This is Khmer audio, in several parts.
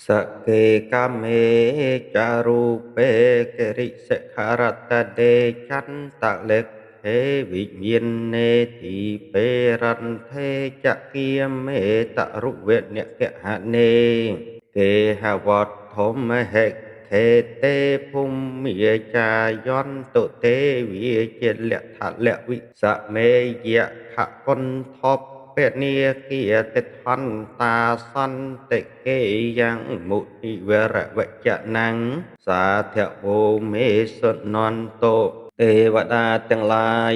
សកេកាមេចារូបេកិរិសិក្ខរតតេចន្តលេកហេវិញ្ញាណេទីពេរន្ថេចគៀមេតរុវេនកហនេគេហវត្ថមហេខេតេភូមិចាយន្តុទេវិជាលថលវិសមេយខកុនថបពនាគាតិថន្តាសន្តិគេយ៉ាងមុនិវរវចនੰសាធវោមេសុនន្តោទេវតាទាំងឡាយ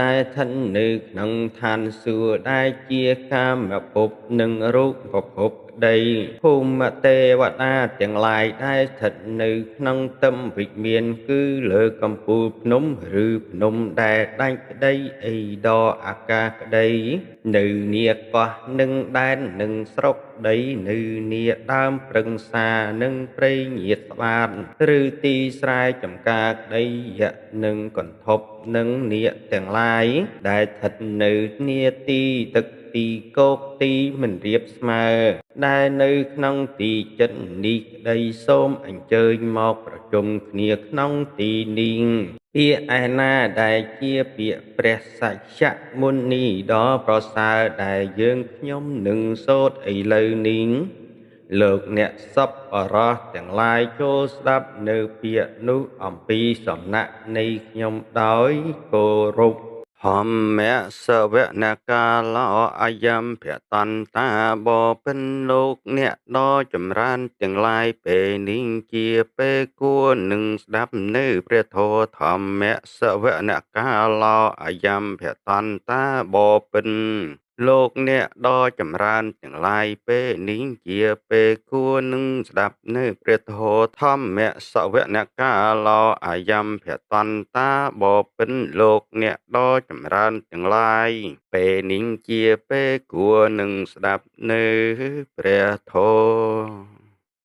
ដែលស្ថិតនៅក្នុងឋានសួគ៌ដែលជាកាមភពនិងរូបភពក្តីភូមិទេវតាទាំងឡាយដែលស្ថិតនៅក្នុងទឹមវិមានគឺលើកំពូលភ្នំឬភ្នំដែលដាច់ក្តីអីដអាកាសក្តីនៅនាកោះនិងដែននិងស្រុកដីនៅនាដើមប្រឹងសានិងព្រៃញៀតស្បាតឬទីស្រែចម្ការក្តីយៈនិងកន្ធប់និងនាគទាំងឡាយដែលស្ថិតនៅនាទីទឹកទីគោកទីមិនរៀបស្មើដែលនៅក្នុងទីចិត្តនេះក្តីសូមអញ្ជើញមកប្រជុំគ្នាក្នុងទីនេះពាក្យឯណាដែលជាពាក្យព្រះសច្ចមុនីដ៏ប្រសើរដែលយើងខ្ញុំនឹងសូត្រឥឡូវនេះលោកអ្នកសប្បុរសទាំងឡាយចូលស្ដាប់នៅពាក្យនោះអំពីសំណាក់នៃខ្ញុំដោយគោរពហម្មសវនកាឡោអយំភតន្តាបពិនលោកអ្នកដ៏ចម្រើនទាំងឡាយពេលនេះជាពេលគួរនឹងស្ដាប់នៅព្រះធម៌ធម្មសវនកាឡោអយំភតន្តាបពិនលោកអ្នកដ៏ចម្រើនទាំងឡាយពេលនេះជាពេលគួរនឹងស្ដាប់នៅព្រះធម៌ធម្មសវនកាឡោអយំភតន្តាបពិនលោកអ្នកដ៏ចម្រើនទាំងឡាយពេលនេះជាពេលគួរនឹងស្ដាប់នៅព្រះធម៌